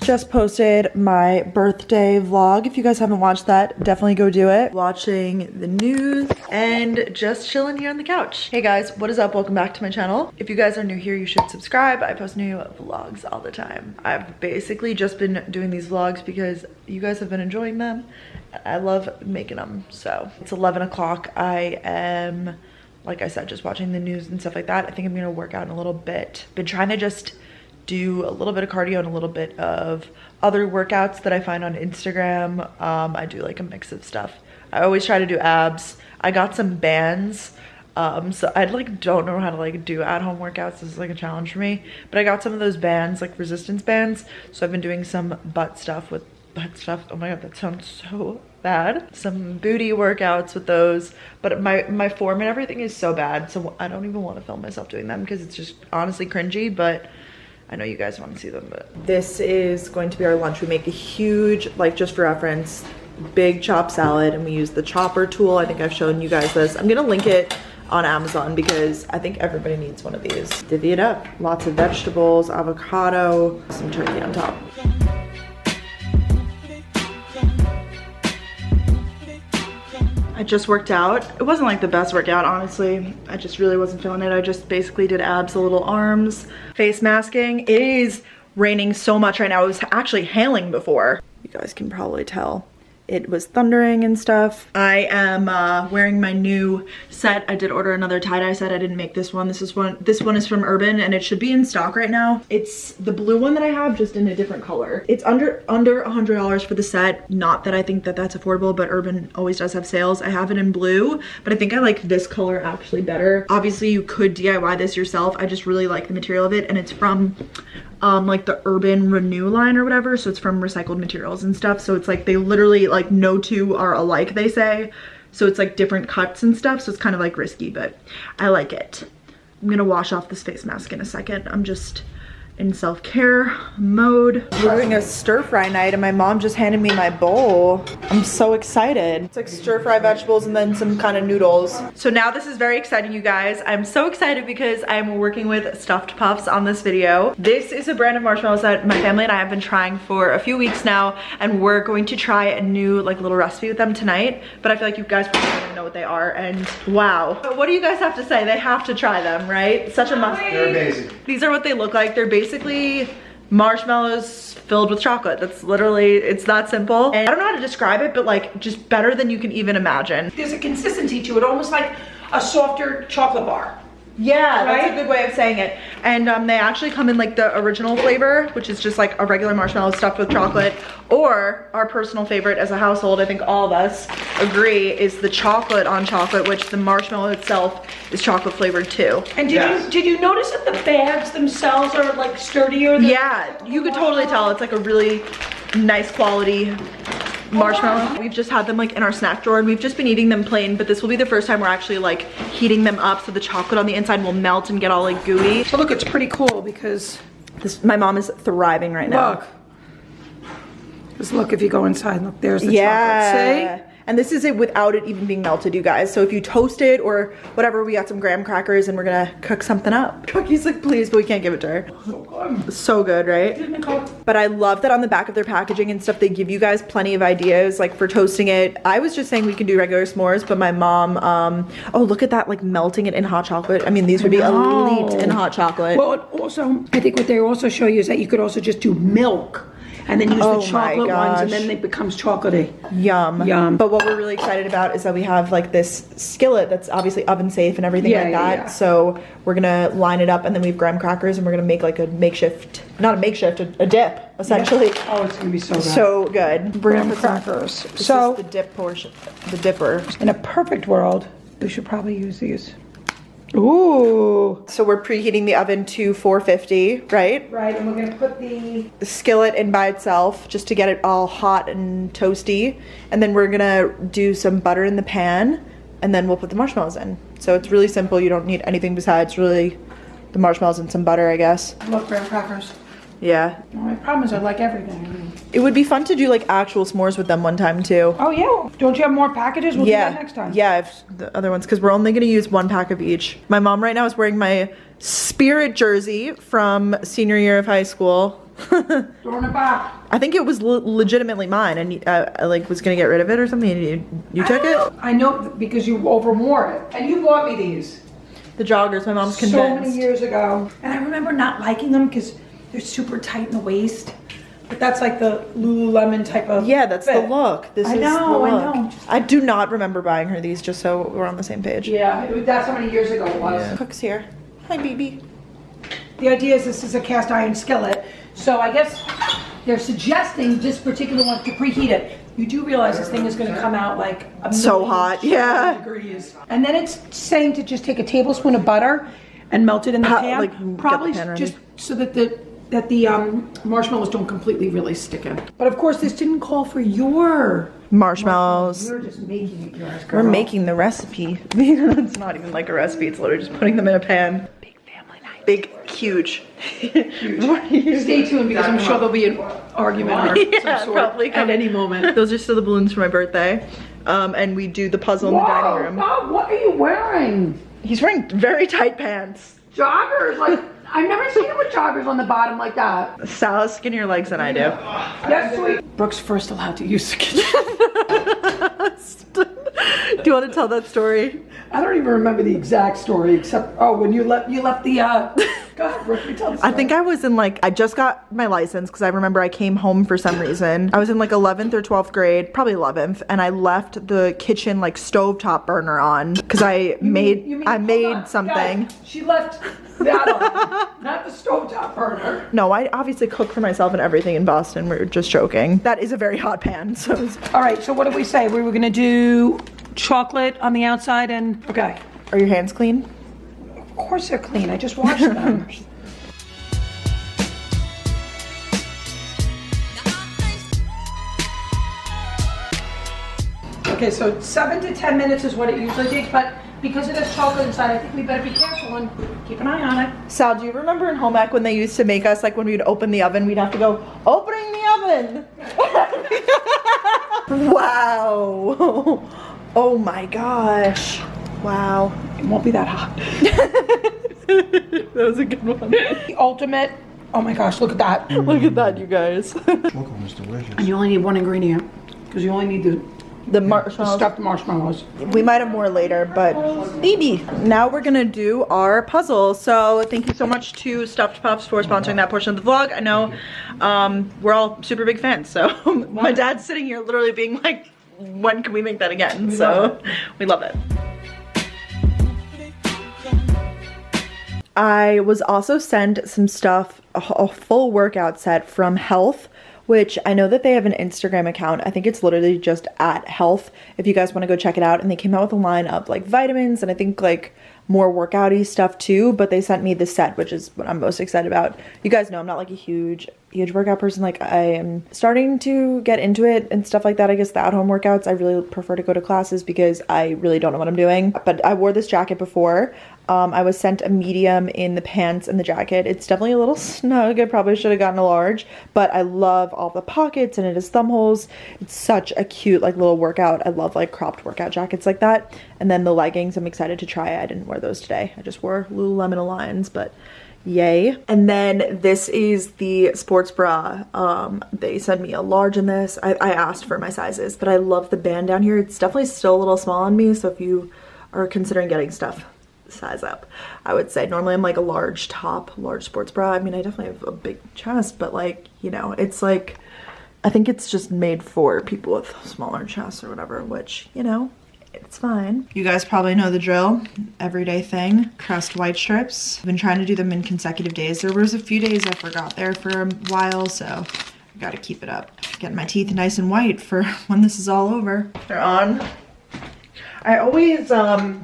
Just posted my birthday vlog. If you guys haven't watched that, definitely go do it. Watching the news and just chilling here on the couch. Hey guys, what is up? Welcome back to my channel. If you guys are new here, you should subscribe. I post new vlogs all the time. I've basically just been doing these vlogs because you guys have been enjoying them. I love making them. So it's 11 o'clock. I am, like I said, just watching the news and stuff like that. I think I'm gonna work out in a little bit. Been trying to just do a little bit of cardio and a little bit of other workouts that I find on Instagram. I do like a mix of stuff. I always try to do abs. I got some bands. So I like don't know how to like do at-home workouts. This is like a challenge for me. But I got some of those bands, like resistance bands. So I've been doing some butt stuff with butt stuff. Oh my god, that sounds so bad. Some booty workouts with those. But my form and everything is so bad. So I don't even want to film myself doing them because it's just honestly cringy. But I know you guys want to see them. But this is going to be our lunch. We make a huge, like just for reference, big chopped salad, and we use the chopper tool. I think I've shown you guys this. I'm gonna link it on Amazon because I think everybody needs one of these. Divvy it up. Lots of vegetables, avocado, some turkey on top. I just worked out. It wasn't like the best workout, honestly. I just really wasn't feeling it. I just basically did abs, a little arms, face masking. It is raining so much right now. It was actually hailing before. You guys can probably tell. It was thundering and stuff. I am wearing my new set. I did order another tie-dye set. I didn't make this one. This one is from Urban and it should be in stock right now. It's the blue one that I have, just in a different color. It's under $100 for the set. Not that I think that that's affordable, but Urban always does have sales. I have it in blue, but I think I like this color actually better. Obviously you could DIY this yourself. I just really like the material of it, and it's from like the Urban Renew line or whatever, so it's from recycled materials and stuff. So it's like they literally, like, no two are alike, they say. So it's like different cuts and stuff, so it's kind of like risky, but I like it. I'm gonna wash off this face mask in a second. I'm just in self-care mode. We're doing a stir-fry night and my mom just handed me my bowl. I'm so excited. It's like stir-fry vegetables and then some kind of noodles. So now this is very exciting, you guys. I'm so excited because I'm working with stuffed puffs on this video. This is a brand of marshmallows that my family and I have been trying for a few weeks now, and we're going to try a new like little recipe with them tonight. But I feel like you guys probably don't know what they are, and wow. But what do you guys have to say? They have to try them, right? Such a must. They're amazing. These are what they look like. They're basically marshmallows filled with chocolate. That's literally, it's that simple. And I don't know how to describe it, but like just better than you can even imagine. There's a consistency to it, almost like a softer chocolate bar. Yeah, right? That's a good way of saying it. And they actually come in like the original flavor, which is just like a regular marshmallow stuffed with chocolate, or our personal favorite as a household, I think all of us agree, is the chocolate on chocolate, which the marshmallow itself is chocolate flavored too. And did you notice that the bags themselves are like sturdier than you could totally tell it's like a really nice quality marshmallow. We've just had them like in our snack drawer and we've just been eating them plain, but this will be the first time we're actually like heating them up so the chocolate on the inside will melt and get all like gooey. So look, it's pretty cool because my mom is thriving right now. Look. Just look, if you go inside, look, there's the chocolate, see? And this is it without it even being melted, you guys. So if you toast it or whatever, we got some graham crackers and we're gonna cook something up. Cookie's like, please, but we can't give it to her. So good. So good, right? But I love that on the back of their packaging and stuff, they give you guys plenty of ideas like for toasting it. I was just saying we can do regular s'mores, but my mom, oh, look at that, like melting it in hot chocolate. I mean, these would be elite in hot chocolate. Well, also, I think what they also show you is that you could also just do milk and then use the chocolate ones, and then it becomes chocolatey. Yum. Yum. But what we're really excited about is that we have like this skillet that's obviously oven safe and everything like that. Yeah. So we're gonna line it up, and then we have graham crackers, and we're gonna make like a makeshift, not a makeshift, a dip, essentially. Yeah. Oh, it's gonna be so good. So good. Graham crackers. This is the dip portion, the dipper. In a perfect world, we should probably use these. Ooh. So we're preheating the oven to 450, right? Right, and we're gonna put the skillet in by itself just to get it all hot and toasty. And then we're gonna do some butter in the pan, and then we'll put the marshmallows in. So it's really simple. You don't need anything besides really the marshmallows and some butter, I guess. I love graham crackers. Yeah. Well, my problem is I like everything. It would be fun to do like actual s'mores with them one time too. Oh yeah, don't you have more packages? We'll do that next time. Yeah, if the other ones, because we're only gonna use 1 pack of each. My mom right now is wearing my Spirit jersey from senior year of high school. Throwing it back. I think it was legitimately mine, and I like was gonna get rid of it or something. And you took it. I know because you overwore it, and you bought me these. The joggers. My mom's convinced. So many years ago, and I remember not liking them because they're super tight in the waist. But that's like the Lululemon type of. Yeah, that's fit. the look. I know. I do not remember buying her these, just so we're on the same page. Yeah, that's how many years ago it was. Yeah. Cook's here. Hi, baby. The idea is this is a cast iron skillet, so I guess they're suggesting this particular one to preheat it. You do realize this thing is going to come out like so hot, yeah. Degrees. And then it's saying to just take a tablespoon of butter and melt it in the pan. Like, probably get the pan just so that the marshmallows don't completely really stick in. But of course, this didn't call for your marshmallows. You're just making it yours, girl. We're making the recipe. It's not even like a recipe. It's literally just putting them in a pan. Big family night. Big, huge. Stay tuned because I'm sure there'll be an argument or some sort probably at any moment. Those are still the balloons for my birthday. And we do the puzzle in the dining room. Bob, what are you wearing? He's wearing very tight pants. Joggers, like I've never seen him with joggers on the bottom like that. Sal has skinnier legs than I do. Yes, sweet. Brooke's first allowed to use the kitchen. Do you want to tell that story? I don't even remember the exact story except when you left the go ahead, Brooke, you tell the story. I think I was in I just got my license because I remember I came home for some reason. I was in 11th or 12th grade, probably 11th, and I left the kitchen stovetop burner on because I made something. Guys, she left that on, not the stovetop burner. No, I obviously cook for myself and everything in Boston. We're just joking. That is a very hot pan. So. All right, so what did we say? We were gonna do chocolate on the outside and okay. Are your hands clean? Of course they're clean. I just washed them. Okay, so 7 to 10 minutes is what it usually takes, but because it has chocolate inside, I think we better be careful and keep an eye on it. Sal, do you remember in home ec when they used to make us, when we'd open the oven, we'd have to go, opening the oven? Wow. Oh my gosh. Wow. It won't be that hot. That was a good one. The ultimate, oh my gosh, look at that. Look at that, you guys. Chocolate was delicious. And you only need one ingredient, because you only need the marshmallows. Stuffed marshmallows. We might have more later, but baby. Now we're gonna do our puzzle. So thank you so much to Stuffed Puffs for sponsoring that portion of the vlog. I know we're all super big fans. So my dad's sitting here literally being like, when can we make that again? So we love it. I was also sent some stuff, a full workout set from Health, which I know that they have an Instagram account. I think it's literally just @health if you guys want to go check it out. And they came out with a line of vitamins and I think more workout-y stuff too, but they sent me the set, which is what I'm most excited about. You guys know I'm not a huge workout person. I am starting to get into it and stuff like that. I guess the at-home workouts, I really prefer to go to classes because I really don't know what I'm doing. But I wore this jacket before. I was sent a medium in the pants and the jacket. It's definitely a little snug. I probably should have gotten a large, but I love all the pockets and it has thumb holes. It's such a cute little workout. I love cropped workout jackets like that. And then the leggings, I'm excited to try. I didn't wear those today. I just wore Lululemon Aligns, but yay. And then this is the sports bra. They sent me a large in this. I asked for my sizes, but I love the band down here. It's definitely still a little small on me, so if you are considering getting stuff, size up. I would say normally I'm a large top, large sports bra. I mean, I definitely have a big chest, but it's I think it's just made for people with smaller chests or whatever, which, it's fine. You guys probably know the drill. Everyday thing. Crest white strips. I've been trying to do them in consecutive days. There was a few days I forgot there for a while, so I gotta keep it up. Getting my teeth nice and white for when this is all over. They're on. I always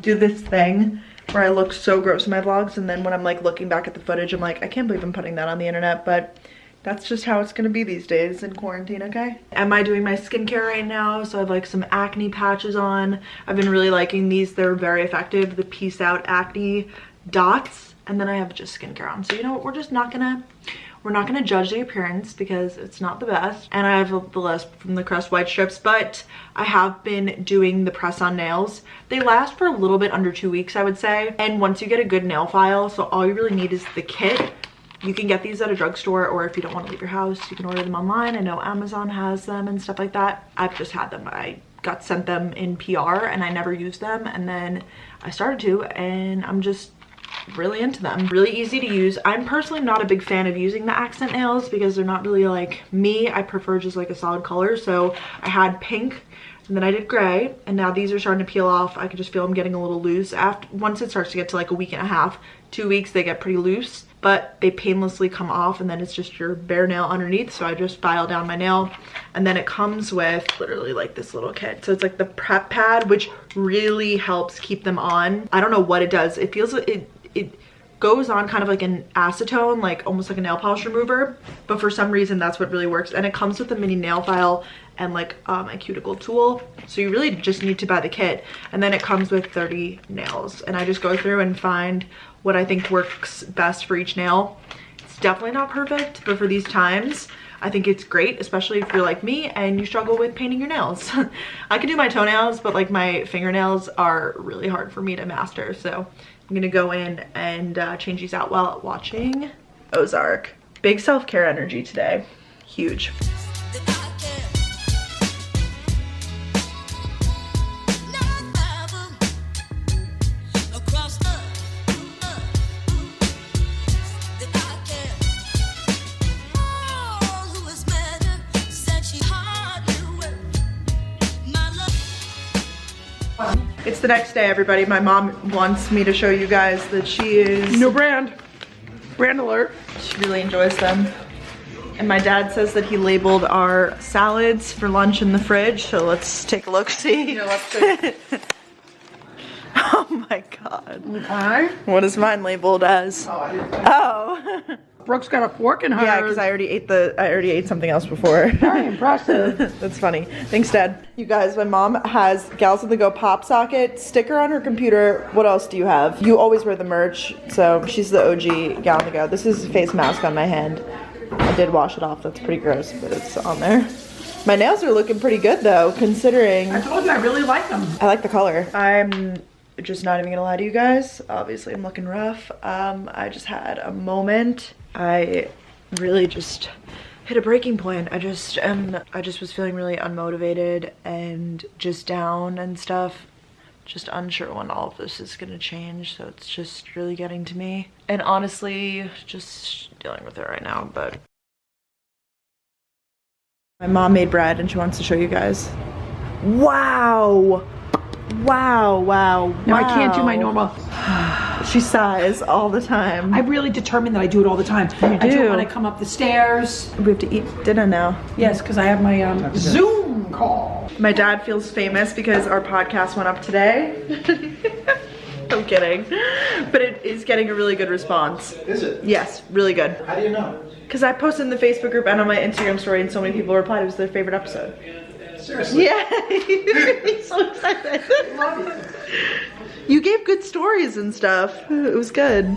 do this thing where I look so gross in my vlogs, and then when I'm looking back at the footage, I'm I can't believe I'm putting that on the internet, but that's just how it's gonna be these days in quarantine, okay? Am I doing my skincare right now? So I have some acne patches on. I've been really liking these. They're very effective. The Peace Out Acne Dots. And then I have just skincare on. So you know what, we're not gonna judge the appearance because it's not the best. And I have the list from the Crest White Strips, but I have been doing the press-on nails. They last for a little bit under 2 weeks, I would say. And once you get a good nail file, so all you really need is the kit. You can get these at a drugstore, or if you don't want to leave your house, you can order them online. I know Amazon has them and stuff like that. I've just had them. I got sent them in PR and I never used them, and then I started to, and I'm just really into them. Really easy to use. I'm personally not a big fan of using the accent nails because they're not really like me. I prefer just like a solid color. So I had pink, and then I did gray, and now these are starting to peel off. I can just feel them getting a little loose. Once it starts to get to like a week and a half, 2 weeks, they get pretty loose, but they painlessly come off, and then it's just your bare nail underneath. So I just file down my nail, and then it comes with literally like this little kit. So it's like the prep pad, which really helps keep them on. I don't know what it does. It feels it goes on kind of like an acetone, like almost like a nail polish remover, but for some reason that's what really works. And it comes with a mini nail file and like a cuticle tool, so you really just need to buy the kit. And then it comes with 30 nails, and I just go through and find what I think works best for each nail. It's definitely not perfect, but for these times I think it's great, especially if you're like me and you struggle with painting your nails. I can do my toenails, but like my fingernails are really hard for me to master, so I'm gonna go in and change these out while watching Ozark. Big self-care energy today, huge. It's the next day, everybody. My mom wants me to show you guys that she is... New brand. Brand alert. She really enjoys them. And my dad says that he labeled our salads for lunch in the fridge, so let's take a look, see. Yeah, let's see. Oh my God. Okay. What is mine labeled as? Oh, I didn't. Oh. Brooke's got a fork in her. Yeah, because I already ate something else before. Very impressive. That's funny. Thanks, Dad. You guys, my mom has Gals on the Go pop socket sticker on her computer. What else do you have? You always wear the merch, so she's the OG Gal on the Go. This is a face mask on my hand. I did wash it off. That's pretty gross, but it's on there. My nails are looking pretty good though, considering. I told you I really like them. I like the color. I'm just not even gonna lie to you guys. Obviously, I'm looking rough. I just had a moment. I really just hit a breaking point. I just was feeling really unmotivated and just down and stuff. Just unsure when all of this is gonna change, so it's just really getting to me. And honestly, just dealing with it right now, but. My mom made bread and she wants to show you guys. Wow! Wow, wow, wow. No, I can't do my normal. She sighs all the time. I'm really determined that I do it all the time. You do? I do it when I come up the stairs. We have to eat dinner now. Yes, because I have my Zoom call. My dad feels famous because our podcast went up today. I'm kidding. But it is getting a really good response. Is it? Yes, really good. How do you know? Because I posted in the Facebook group and on my Instagram story, and so many people replied it was their favorite episode. Seriously? Yeah, he's so excited. You gave good stories and stuff. It was good.